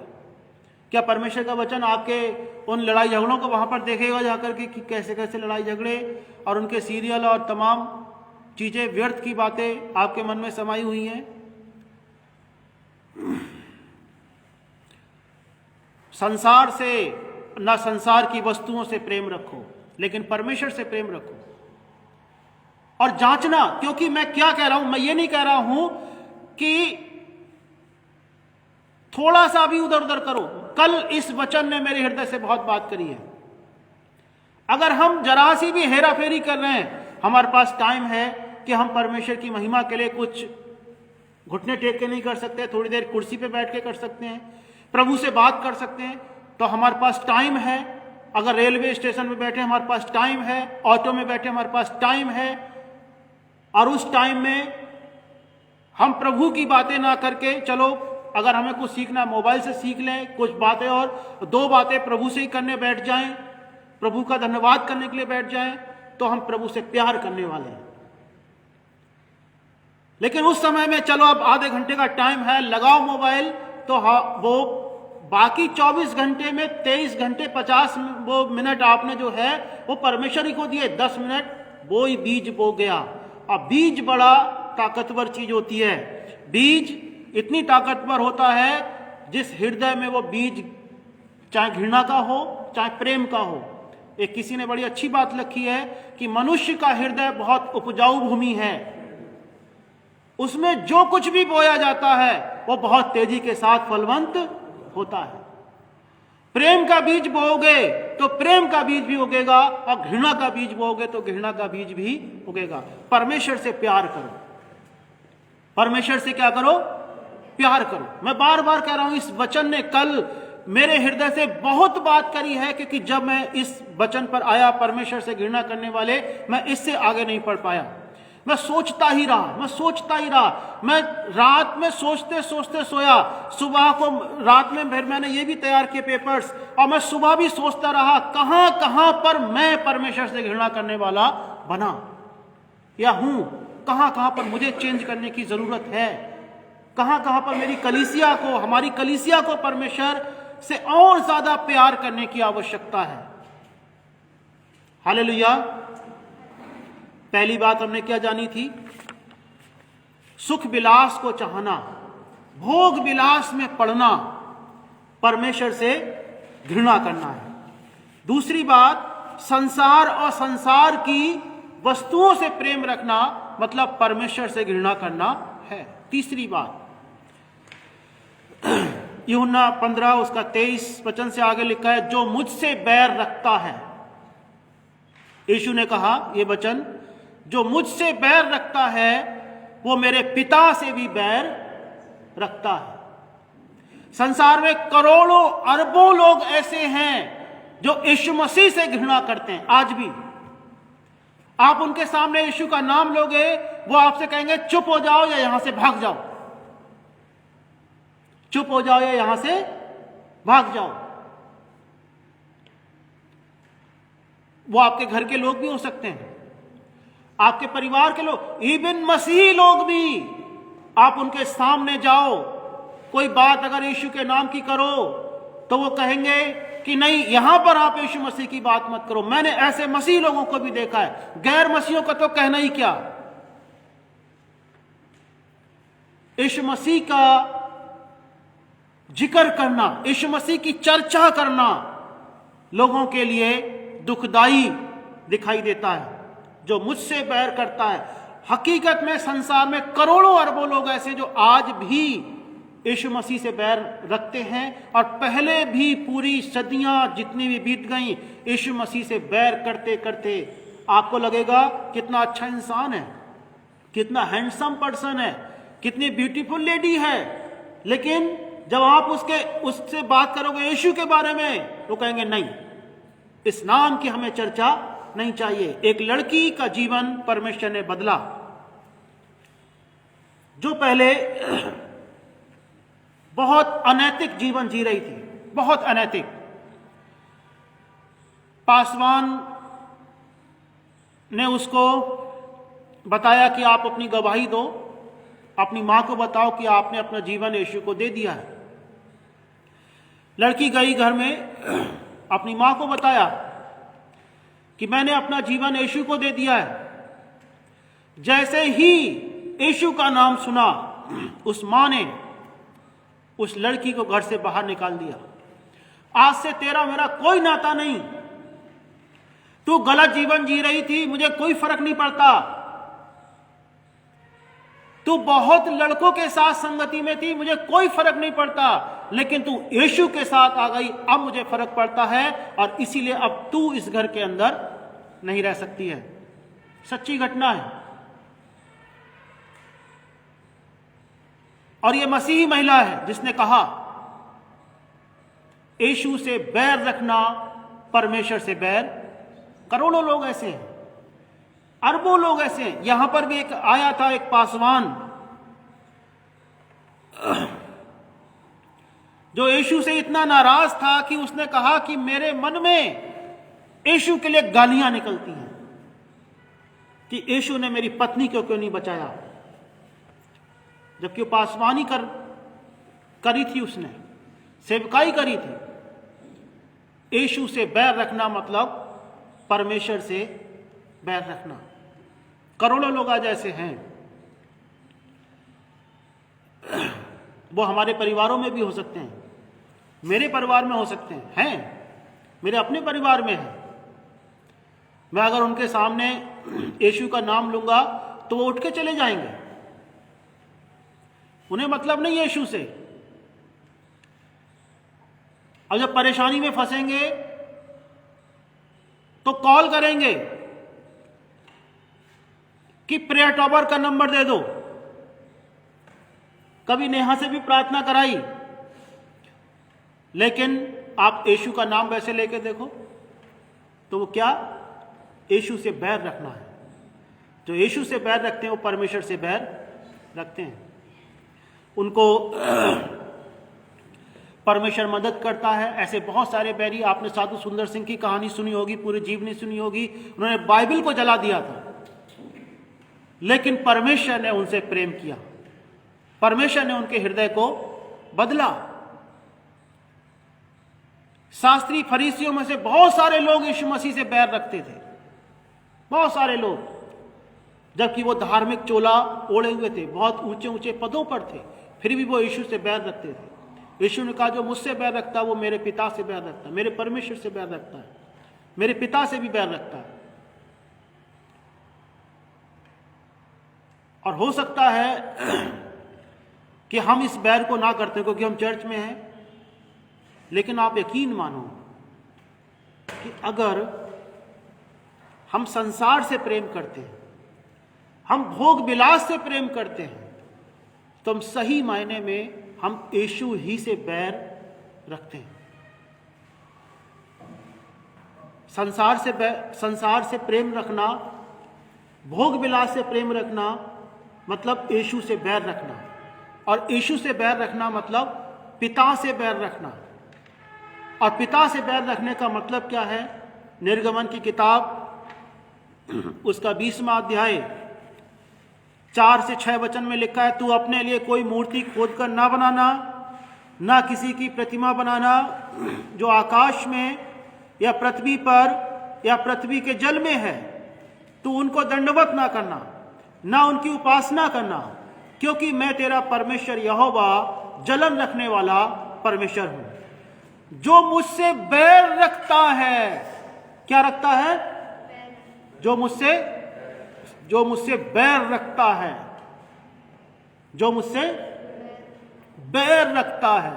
क्या परमेश्वर का वचन आपके उन लड़ाई झगड़ों को वहां पर देखेगा जाकर के कि कैसे कैसे लड़ाई झगड़े और उनके सीरियल और तमाम चीजें, व्यर्थ की बातें आपके मन में समाई हुई हैं? संसार से ना, संसार की वस्तुओं से प्रेम रखो, लेकिन परमेश्वर से प्रेम रखो। और जांचना, क्योंकि मैं क्या कह रहा हूं, मैं ये नहीं कह रहा हूं कि थोड़ा सा भी उधर उधर करो। कल इस वचन ने मेरे हृदय से बहुत बात करी है। अगर हम जरा सी भी हेरा फेरी कर रहे हैं, हमारे पास टाइम है कि हम परमेश्वर की महिमा के लिए कुछ घुटने टेक के नहीं कर सकते, थोड़ी देर कुर्सी पे बैठ के कर सकते हैं, प्रभु से बात कर सकते हैं, तो हमारे पास टाइम है। अगर रेलवे स्टेशन में बैठे हमारे पास टाइम है, ऑटो में बैठे हमारे पास टाइम है, और उस टाइम में हम प्रभु की बातें ना करके, चलो अगर हमें कुछ सीखना मोबाइल से सीख लें कुछ बातें, और दो बातें प्रभु से ही करने बैठ जाएं, प्रभु का धन्यवाद करने के लिए बैठ जाएं, तो हम प्रभु से प्यार करने वाले हैं। लेकिन उस समय में चलो अब आधे घंटे का टाइम है, लगाओ मोबाइल, तो वो बाकी 24 घंटे में 23 घंटे 50 वो मिनट आपने जो है वो परमेश्वर ही को दिए। 10 मिनट वो ही बीज बो गया। अब बीज बड़ा ताकतवर चीज होती है। बीज इतनी ताकतवर होता है जिस हृदय में वो बीज, चाहे घृणा का हो चाहे प्रेम का हो। एक किसी ने बड़ी अच्छी बात लिखी है कि मनुष्य का हृदय बहुत उपजाऊ भूमि है, उसमें जो कुछ भी बोया जाता है वो बहुत तेजी के साथ फलवंत होता है। प्रेम का बीज बोओगे तो प्रेम का बीज भी उगेगा, और घृणा का बीज बोओगे तो घृणा का बीज भी उगेगा। परमेश्वर से प्यार करो, परमेश्वर से क्या करो? प्यार करो। मैं बार बार कह रहा हूं, इस वचन ने कल मेरे हृदय से बहुत बात करी है, क्योंकि जब मैं इस वचन पर आया, परमेश्वर से घृणा करने वाले, मैं इससे आगे नहीं पढ़ पाया। मैं सोचता ही रहा, मैं रात में सोचते सोचते सोया, सुबह को रात में फिर मैंने ये भी तैयार किए पेपर्स, और मैं सुबह भी सोचता रहा कहां कहां पर मैं परमेश्वर से घृणा करने वाला बना या हूं, कहां कहां पर मुझे चेंज करने की जरूरत है, कहां कहां पर मेरी कलीसिया को, हमारी कलीसिया को परमेश्वर से और ज्यादा प्यार करने की आवश्यकता है। हालेलुया। पहली बात हमने क्या जानी थी? सुख विलास को चाहना, भोग विलास में पड़ना, परमेश्वर से घृणा करना है। दूसरी बात, संसार और संसार की वस्तुओं से प्रेम रखना, मतलब परमेश्वर से घृणा करना है। तीसरी बात, यूहन्ना 15 उसका 23 वचन से आगे लिखा है, जो मुझसे बैर रखता है। यीशु ने कहा यह वचन, जो मुझसे बैर रखता है वो मेरे पिता से भी बैर रखता है। संसार में करोड़ों अरबों लोग ऐसे हैं जो यीशु मसीह से घृणा करते हैं। आज भी आप उनके सामने यीशु का नाम लोगे, वो आपसे कहेंगे चुप हो जाओ या यहां से भाग जाओ, चुप हो जाओ या यहां से भाग जाओ। वो आपके घर के लोग भी हो सकते हैं, आपके परिवार के लोग, इवन मसीही लोग भी। आप उनके सामने जाओ, कोई बात अगर यीशु के नाम की करो तो वो कहेंगे कि नहीं, यहां पर आप यीशु मसीह की बात मत करो। मैंने ऐसे मसीह लोगों को भी देखा है, गैर मसीहों का तो कहना ही क्या। यीशु मसीह का जिक्र करना, यीशु मसीह की चर्चा करना लोगों के लिए दुखदाई दिखाई देता है। जो मुझसे बैर करता है, हकीकत में संसार में करोड़ों अरबों लोग ऐसे जो आज भी यीशु मसीह से बैर रखते हैं, और पहले भी पूरी सदियां जितनी भी बीत गई यीशु मसीह से बैर करते करते आपको लगेगा कितना अच्छा इंसान है, कितना हैंडसम पर्सन है, कितनी ब्यूटीफुल लेडी है, लेकिन जब आप उससे बात करोगे यीशु के बारे में तो कहेंगे नहीं, इस नाम की हमें चर्चा नहीं चाहिए। एक लड़की का जीवन परमेश्वर ने बदला, जो पहले बहुत अनैतिक जीवन जी रही थी, बहुत अनैतिक। पासवान ने उसको बताया कि आप अपनी गवाही दो, अपनी मां को बताओ कि आपने अपना जीवन यीशु को दे दिया है। लड़की गई घर में, अपनी मां को बताया कि मैंने अपना जीवन यीशु को दे दिया है। जैसे ही यीशु का नाम सुना, उस मां ने उस लड़की को घर से बाहर निकाल दिया। आज से तेरा मेरा कोई नाता नहीं, तू गलत जीवन जी रही थी, मुझे कोई फर्क नहीं पड़ता। तू बहुत लड़कों के साथ संगति में थी, मुझे कोई फर्क नहीं पड़ता, लेकिन तू यीशु के साथ आ गई, अब मुझे फर्क पड़ता है, और इसीलिए अब तू इस घर के अंदर नहीं रह सकती है। सच्ची घटना है। और यह मसीही महिला है जिसने कहा यीशु से बैर रखना परमेश्वर से बैर। करोड़ों लोग ऐसे हैं, अरबों लोग ऐसे हैं। यहां पर भी एक आया था, एक पासवान जो यीशु से इतना नाराज था कि उसने कहा कि मेरे मन में यीशु के लिए गालियां निकलती हैं कि यीशु ने मेरी पत्नी को क्यों नहीं बचाया, जबकि वो पासवानी करी थी, उसने सेवकाई करी थी। यीशु से बैर रखना मतलब परमेश्वर से बैर रखना। करोड़ों लोग आज ऐसे हैं। वो हमारे परिवारों में भी हो सकते हैं, मेरे परिवार में हो सकते हैं, मेरे अपने परिवार में है। मैं अगर उनके सामने यीशु का नाम लूंगा तो वो उठ के चले जाएंगे, उन्हें मतलब नहीं यीशु से। अब जब परेशानी में फंसेंगे तो कॉल करेंगे कि प्रेयर टॉवर का नंबर दे दो। कभी नेहा से भी प्रार्थना कराई, लेकिन आप यीशु का नाम वैसे लेके देखो तो वो क्या, यीशु से बैर रखना है। जो यीशु से बैर रखते हैं वो परमेश्वर से बैर रखते हैं। उनको परमेश्वर मदद करता है। ऐसे बहुत सारे बैरी, आपने साधु सुंदर सिंह की कहानी सुनी होगी, पूरी जीवनी सुनी होगी। उन्होंने बाइबल को जला दिया था, लेकिन परमेश्वर ने उनसे प्रेम किया, परमेश्वर ने उनके हृदय को बदला। शास्त्री फरीसियों में से बहुत सारे लोग यीशु मसीह से बैर रखते थे, बहुत सारे लोग, जबकि वो धार्मिक चोला ओढ़े हुए थे, बहुत ऊंचे ऊंचे पदों पर थे, फिर भी वो यीशु से बैर रखते थे। यीशु ने कहा जो मुझसे बैर रखता है वो मेरे पिता से बैर रखता है, मेरे परमेश्वर से बैर रखता है, मेरे पिता से भी बैर रखता है। और हो सकता है कि हम इस बैर को ना करते क्योंकि हम चर्च में हैं, लेकिन आप यकीन मानो कि अगर हम संसार से प्रेम करते हैं, हम भोग विलास से प्रेम करते हैं, तो हम सही मायने में हम यीशु ही से बैर रखते हैं। संसार से प्रेम रखना, भोग विलास से प्रेम रखना मतलब यीशु से बैर रखना, और यीशु से बैर रखना मतलब पिता से बैर रखना। और पिता से बैर रखने का मतलब क्या है? निर्गमन की किताब उसका 20वां अध्याय 4 से 6 वचन में लिखा है, तू अपने लिए कोई मूर्ति खोदकर ना बनाना, ना किसी की प्रतिमा बनाना जो आकाश में या पृथ्वी पर या पृथ्वी के जल में है। तू उनको दंडवत ना करना, ना उनकी उपासना करना, क्योंकि मैं तेरा परमेश्वर यहोवा जलन रखने वाला परमेश्वर हूं। जो मुझसे बैर रखता है, क्या रखता है? जो मुझसे बैर रखता है, जो मुझसे बैर रखता है।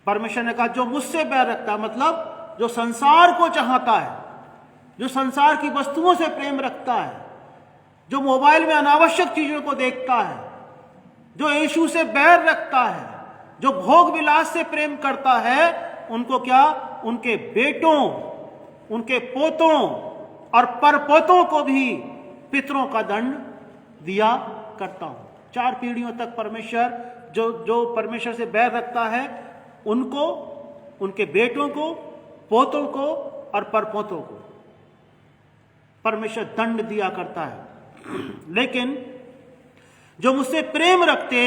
परमेश्वर ने कहा जो मुझसे बैर रखता है, मतलब जो संसार को चाहता है, जो संसार की वस्तुओं से प्रेम रखता है, जो मोबाइल में अनावश्यक चीजों को देखता है, जो यीशु से बैर रखता है, जो भोग विलास से प्रेम करता है, उनको क्या? उनके बेटों, उनके पोतों और परपोतों को भी पितरों का दंड दिया करता हूं। 4 पीढ़ियों तक परमेश्वर जो परमेश्वर से बैर रखता है, उनको, उनके बेटों को, पोतों को और परपोतों को परमेश्वर दंड दिया करता है। लेकिन जो मुझसे प्रेम रखते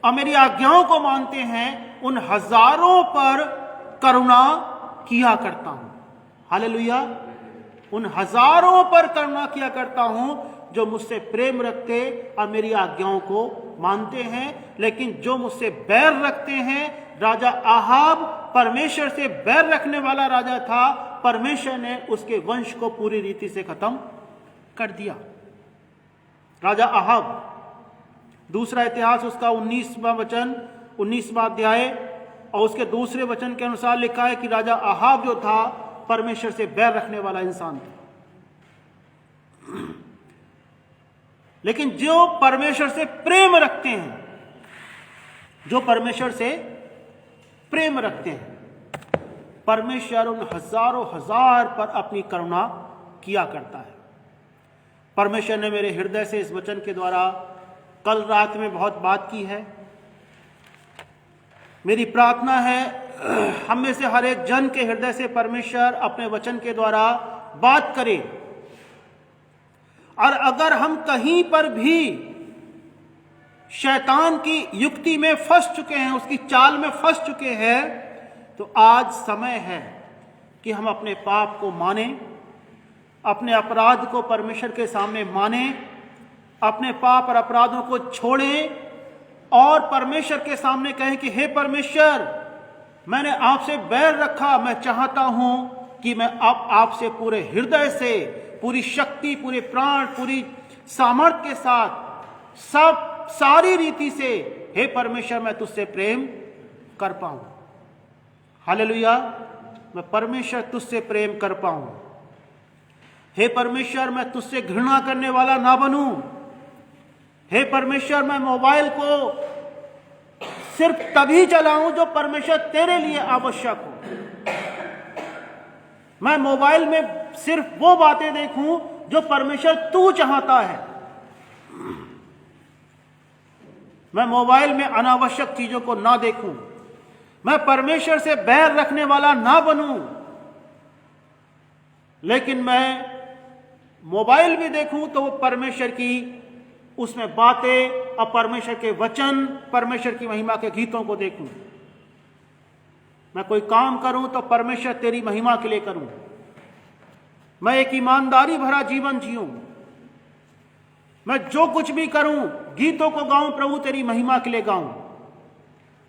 और मेरी आज्ञाओं को मानते हैं, उन हजारों पर करुणा किया करता हूं। हालेलुया! उन हजारों पर करुणा किया करता हूं जो मुझसे प्रेम रखते और मेरी आज्ञाओं को मानते हैं। लेकिन जो मुझसे बैर रखते हैं, राजा आहाब परमेश्वर से बैर रखने वाला राजा था, परमेश्वर ने उसके वंश को पूरी रीति से खत्म कर दिया। राजा आहाब, दूसरा इतिहास उसका 19वां वचन, 19वां अध्याय और उसके दूसरे वचन के अनुसार लिखा है कि राजा आहाब जो था, परमेश्वर से बैर रखने वाला इंसान था। लेकिन जो परमेश्वर से प्रेम रखते हैं, जो परमेश्वर से प्रेम रखते हैं, परमेश्वर उन हजारों हजार पर अपनी करुणा किया करता है। परमेश्वर ने मेरे हृदय से इस वचन के द्वारा कल रात में बहुत बात की है। मेरी प्रार्थना है हम में से हर एक जन के हृदय से परमेश्वर अपने वचन के द्वारा बात करे। और अगर हम कहीं पर भी शैतान की युक्ति में फंस चुके हैं, उसकी चाल में फंस चुके हैं, तो आज समय है कि हम अपने पाप को माने, अपने अपराध को परमेश्वर के सामने माने, अपने पाप और अपराधों को छोड़ें और परमेश्वर के सामने कहें कि हे परमेश्वर, मैंने आपसे बैर रखा, मैं चाहता हूं कि मैं अब आपसे पूरे हृदय से, पूरी शक्ति, पूरे प्राण, पूरी सामर्थ्य के साथ सारी रीति से, हे परमेश्वर, मैं तुझसे प्रेम कर पाऊं। हालेलुया! मैं परमेश्वर तुझसे प्रेम कर पाऊं। हे परमेश्वर, मैं तुझसे घृणा करने वाला ना बनूं। हे परमेश्वर, मैं मोबाइल को सिर्फ तभी चलाऊं जो परमेश्वर तेरे लिए आवश्यक हो। मैं मोबाइल में सिर्फ वो बातें देखूं जो परमेश्वर तू चाहता है। मैं मोबाइल में अनावश्यक चीजों को ना देखूं। मैं परमेश्वर से बैर रखने वाला ना बनूं। लेकिन मैं मोबाइल भी देखूं तो वो परमेश्वर की उसमें बातें और परमेश्वर के वचन, परमेश्वर की महिमा के गीतों को देखूं। मैं कोई काम करूं तो परमेश्वर तेरी महिमा के लिए करूं। मैं एक ईमानदारी भरा जीवन जीऊं। मैं जो कुछ भी करूं, गीतों को गाऊं, प्रभु तेरी महिमा के लिए गाऊं।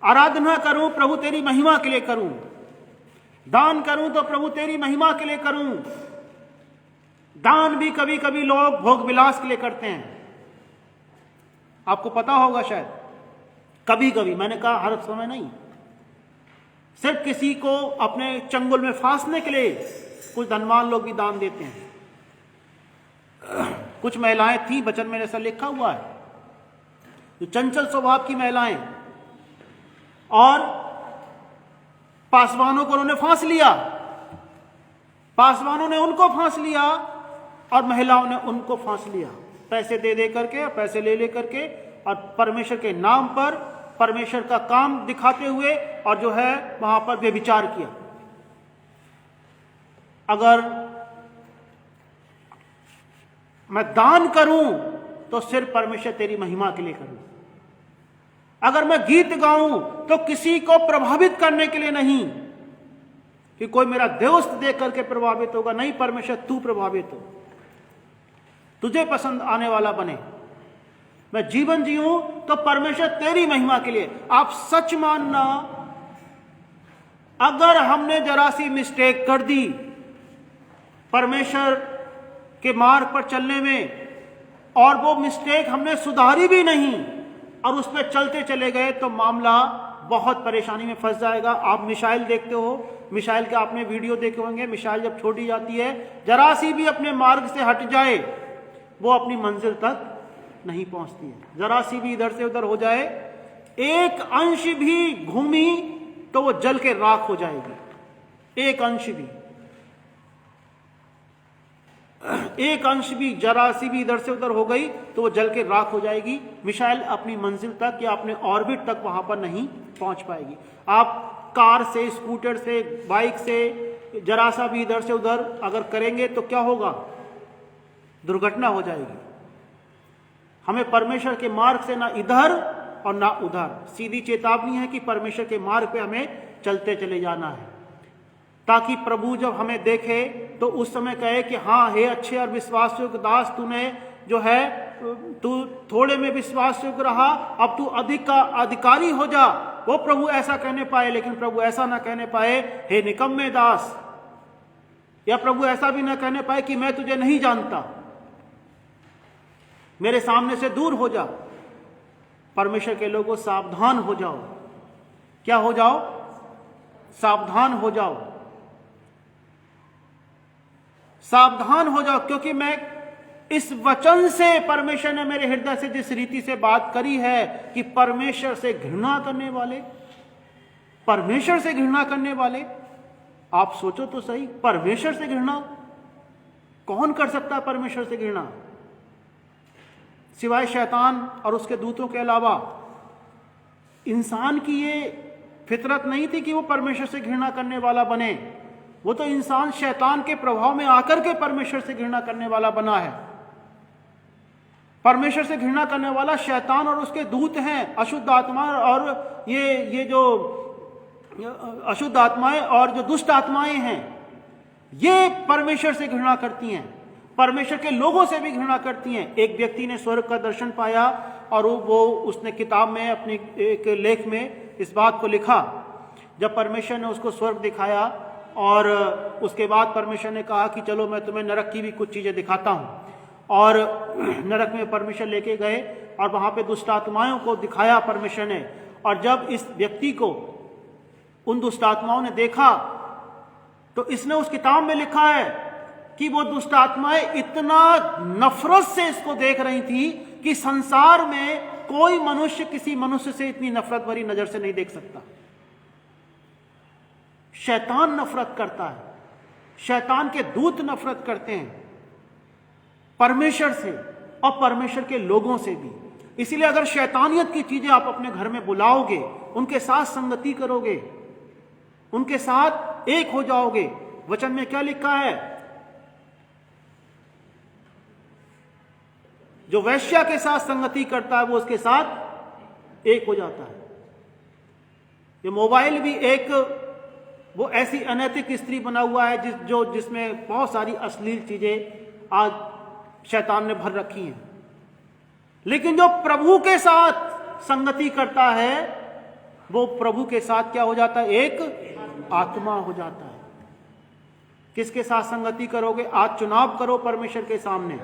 आराधना करूं, प्रभु तेरी महिमा के लिए करूं। दान करूं तो प्रभु तेरी महिमा के लिए करूं। दान भी कभी कभी लोग भोग विलास के लिए करते हैं, आपको पता होगा शायद। कभी कभी, मैंने कहा हर समय नहीं। सिर्फ किसी को अपने चंगुल में फांसने के लिए कुछ धनवान लोग भी दान देते हैं। कुछ महिलाएं थी, वचन में ऐसा लिखा हुआ है, जो चंचल स्वभाव की महिलाएं, और पासवानों को उन्होंने फांस लिया, पासवानों ने उनको फांस लिया और महिलाओं ने उनको फांस लिया, पैसे दे दे करके, पैसे ले ले करके, और परमेश्वर के नाम पर परमेश्वर का काम दिखाते हुए और जो है वहां पर व्यभिचार किया। अगर मैं दान करूं तो सिर्फ परमेश्वर तेरी महिमा के लिए करूं, अगर मैं गीत गाऊं तो किसी को प्रभावित करने के लिए नहीं कि कोई मेरा दोस्त देख करके प्रभावित होगा, नहीं, परमेश्वर तू प्रभावित हो, तुझे पसंद आने वाला बने। मैं जीवन जीऊं तो परमेश्वर तेरी महिमा के लिए। आप सच मानना, अगर हमने जरा सी मिस्टेक कर दी परमेश्वर के मार्ग पर चलने में और वो मिस्टेक हमने सुधारी भी नहीं और उस पर चलते चले गए तो मामला बहुत परेशानी में फंस जाएगा। आप मिसाइल देखते हो, मिसाइल के आपने वीडियो देखे होंगे, मिसाइल जब छोड़ी जाती है, जरा सी भी अपने मार्ग से हट जाए वो अपनी मंजिल तक नहीं पहुंचती है। जरा सी भी इधर से उधर हो जाए, एक अंश भी घूमी तो वो जल के राख हो जाएगी। एक अंश भी जरा सी भी इधर से उधर हो गई तो वो जल के राख हो जाएगी। मिसाइल अपनी मंजिल तक या अपने ऑर्बिट तक वहां पर नहीं पहुंच पाएगी। आप कार से, स्कूटर से, बाइक से जरा सा भी इधर से उधर अगर करेंगे तो क्या होगा? दुर्घटना हो जाएगी। हमें परमेश्वर के मार्ग से ना इधर और ना उधर, सीधी चेतावनी है कि परमेश्वर के मार्ग पे हमें चलते चले जाना है, ताकि प्रभु जब हमें देखे तो उस समय कहे कि हाँ, हे अच्छे और विश्वासयोग्य दास, तूने जो है तू थोड़े में विश्वासयोग्य रहा, अब तू अधिक का अधिकारी हो जा। वो प्रभु ऐसा कहने पाए, लेकिन प्रभु ऐसा ना कहने पाए हे निकम्मे दास, या प्रभु ऐसा भी ना कहने पाए कि मैं तुझे नहीं जानता, मेरे सामने से दूर हो जा। परमेश्वर के लोगों, सावधान हो जाओ। क्या हो जाओ? सावधान हो जाओ, सावधान हो जाओ, क्योंकि मैं इस वचन से, परमेश्वर ने मेरे हृदय से जिस रीति से बात करी है कि परमेश्वर से घृणा करने वाले, परमेश्वर से घृणा करने वाले, आप सोचो तो सही, परमेश्वर से घृणा कौन कर सकता है? परमेश्वर से घृणा सिवाय शैतान और उसके दूतों के अलावा इंसान की ये फितरत नहीं थी कि वो परमेश्वर से घृणा करने वाला बने। वो तो इंसान शैतान के प्रभाव में आकर के परमेश्वर से घृणा करने वाला बना है। परमेश्वर से घृणा करने वाला शैतान और उसके दूत हैं, अशुद्ध आत्मा, और ये जो अशुद्ध आत्माएं और जो दुष्ट आत्माएं हैं, ये परमेश्वर से घृणा करती हैं, परमेश्वर के लोगों से भी घृणा करती हैं। एक व्यक्ति ने स्वर्ग का दर्शन पाया और वो उसने किताब में, अपनी एक लेख में इस बात को लिखा। जब परमेश्वर ने उसको स्वर्ग दिखाया और उसके बाद परमेश्वर ने कहा कि चलो मैं तुम्हें नरक की भी कुछ चीजें दिखाता हूं, और नरक में परमेश्वर लेके गए और वहां पे दुष्ट आत्माओं को दिखाया परमेश्वर ने। और जब इस व्यक्ति को उन दुष्ट आत्माओं ने देखा तो इसने उस किताब में लिखा है कि वो दुष्ट आत्माएं इतना नफरत से इसको देख रही थी कि संसार में कोई मनुष्य किसी मनुष्य से इतनी नफरत भरी नजर से नहीं देख सकता। शैतान नफरत करता है, शैतान के दूत नफरत करते हैं परमेश्वर से और परमेश्वर के लोगों से भी। इसलिए अगर शैतानियत की चीजें आप अपने घर में बुलाओगे, उनके साथ संगति करोगे, उनके साथ एक हो जाओगे, वचन में क्या लिखा है? जो वैश्या के साथ संगति करता है वो उसके साथ एक हो जाता है। ये मोबाइल भी एक वो ऐसी अनैतिक स्त्री बना हुआ है जिसमें बहुत सारी अश्लील चीजें आज शैतान ने भर रखी हैं। लेकिन जो प्रभु के साथ संगति करता है वो प्रभु के साथ क्या हो जाता है? एक आत्मा हो जाता है। किसके साथ संगति करोगे? आज चुनाव करो परमेश्वर के सामने।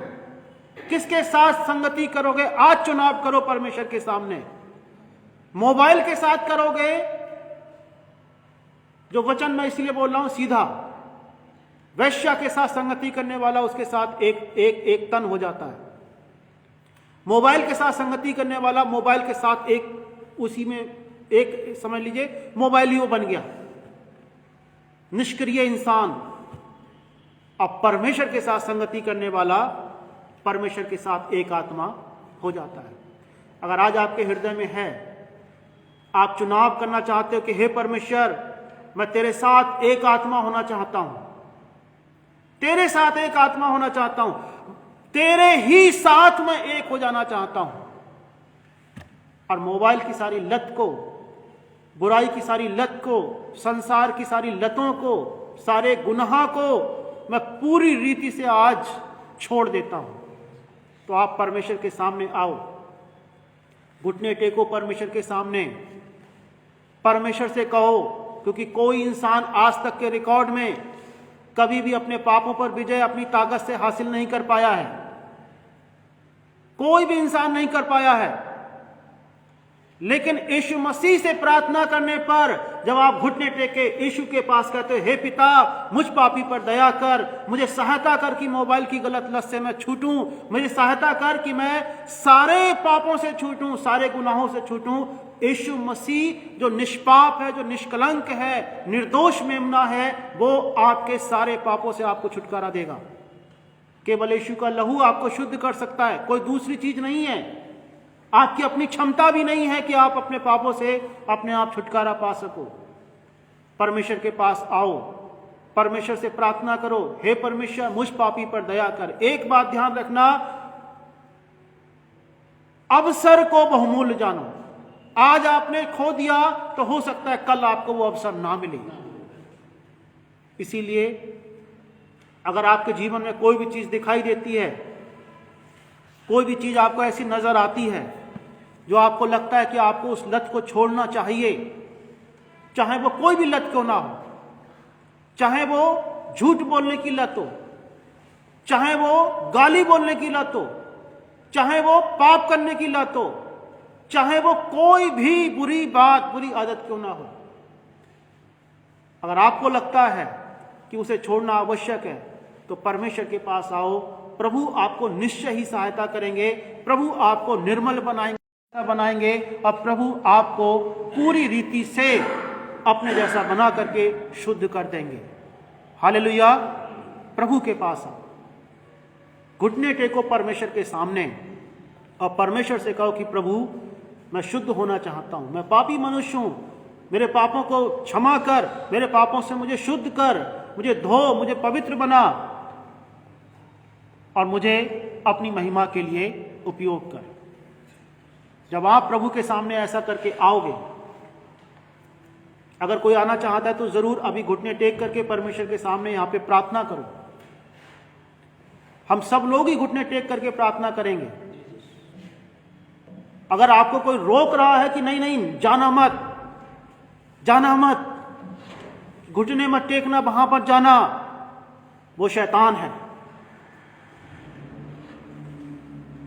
किसके साथ संगति करोगे? आज चुनाव करो परमेश्वर के सामने। मोबाइल के साथ करोगे, जो वचन मैं इसलिए बोल रहा हूं सीधा, वैश्या के साथ संगति करने वाला उसके साथ एक तन हो जाता है। मोबाइल के साथ संगति करने वाला मोबाइल के साथ एक, उसी में एक, समझ लीजिए मोबाइल ही वो बन गया। निष्क्रिय इंसान अब परमेश्वर के साथ संगति करने वाला परमेश्वर के साथ एक आत्मा हो जाता है। अगर आज आपके हृदय में है, आप चुनाव करना चाहते हो कि हे परमेश्वर, मैं तेरे साथ एक आत्मा होना चाहता हूं, तेरे साथ एक आत्मा होना चाहता हूं, तेरे ही साथ मैं एक हो जाना चाहता हूं, और मोबाइल की सारी लत को, बुराई की सारी लत को, संसार की सारी लतों को, सारे गुनाह को मैं पूरी रीति से आज छोड़ देता हूं, तो आप परमेश्वर के सामने आओ, घुटने टेको परमेश्वर के सामने, परमेश्वर से कहो, क्योंकि कोई इंसान आज तक के रिकॉर्ड में कभी भी अपने पापों पर विजय अपनी ताकत से हासिल नहीं कर पाया है। कोई भी इंसान नहीं कर पाया है। लेकिन यीशु मसीह से प्रार्थना करने पर जब आप घुटने टेके यीशु के पास कहते हो, हे पिता, मुझ पापी पर दया कर, मुझे सहायता कर कि मोबाइल की गलत लत से मैं छूटूं, मुझे सहायता कर कि मैं सारे पापों से छूटूं, सारे गुनाहों से छूटूं। यीशु मसीह जो निष्पाप है, जो निष्कलंक है, निर्दोष मेमना है, वो आपके सारे पापों से आपको छुटकारा देगा। केवल यीशु का लहू आपको शुद्ध कर सकता है, कोई दूसरी चीज नहीं है। आपकी अपनी क्षमता भी नहीं है कि आप अपने पापों से अपने आप छुटकारा पा सको। परमेश्वर के पास आओ, परमेश्वर से प्रार्थना करो, हे परमेश्वर, मुझ पापी पर दया कर। एक बात ध्यान रखना, अवसर को बहुमूल्य जानो। आज आपने खो दिया तो हो सकता है कल आपको वो अवसर ना मिले। इसीलिए अगर आपके जीवन में कोई भी चीज दिखाई देती है, कोई भी चीज आपको ऐसी नजर आती है जो आपको लगता है कि आपको उस लत को छोड़ना चाहिए, चाहे वो कोई भी लत क्यों ना हो, चाहे वो झूठ बोलने की लत हो, चाहे वो गाली बोलने की लत हो, चाहे वो पाप करने की लत हो, चाहे वो कोई भी बुरी बात, बुरी आदत क्यों ना हो, अगर आपको लगता है कि उसे छोड़ना आवश्यक है तो परमेश्वर के पास आओ। प्रभु आपको निश्चय ही सहायता करेंगे, प्रभु आपको निर्मल बनाएंगे और प्रभु आपको पूरी रीति से अपने जैसा बना करके शुद्ध कर देंगे। हालेलुया। प्रभु के पास आओ, घुटने टेको परमेश्वर के सामने और परमेश्वर से कहो कि प्रभु, मैं शुद्ध होना चाहता हूं, मैं पापी मनुष्य हूं, मेरे पापों को क्षमा कर, मेरे पापों से मुझे शुद्ध कर, मुझे धो, मुझे पवित्र बना और मुझे अपनी महिमा के लिए उपयोग कर। जब आप प्रभु के सामने ऐसा करके आओगे, अगर कोई आना चाहता है तो जरूर अभी घुटने टेक करके परमेश्वर के सामने यहां पे प्रार्थना करो। हम सब लोग ही घुटने टेक करके प्रार्थना करेंगे। अगर आपको कोई रोक रहा है कि नहीं नहीं जाना मत, जाना मत, घुटने मत टेकना, वहां पर जाना, वो शैतान है।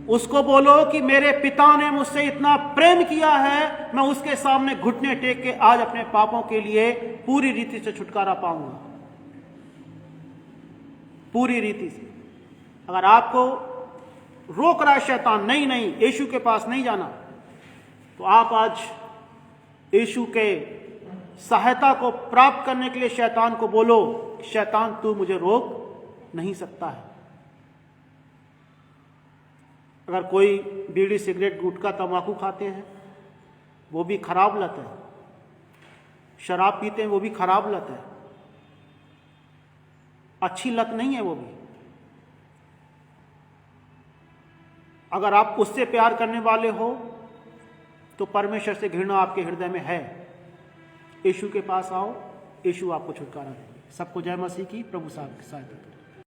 उसको बोलो कि मेरे पिता ने मुझसे इतना प्रेम किया है, मैं उसके सामने घुटने टेक के आज अपने पापों के लिए पूरी रीति से छुटकारा पाऊंगा, पूरी रीति से। अगर आपको रोक रहा है शैतान, नहीं नहीं यीशु के पास नहीं जाना, तो आप आज यीशु के सहायता को प्राप्त करने के लिए शैतान को बोलो, शैतान तू मुझे रोक नहीं सकता है। अगर कोई बीड़ी, सिगरेट, गुटखा, तंबाकू खाते हैं, वो भी खराब लत है। शराब पीते हैं, वो भी खराब लत है, अच्छी लत नहीं है वो भी। अगर आप उससे प्यार करने वाले हो तो परमेश्वर से घृणा आपके हृदय में है। यीशु के पास आओ, यीशु आपको छुटकारा देंगे। सबको जय मसीह की। प्रभु साहब की सहायता करें।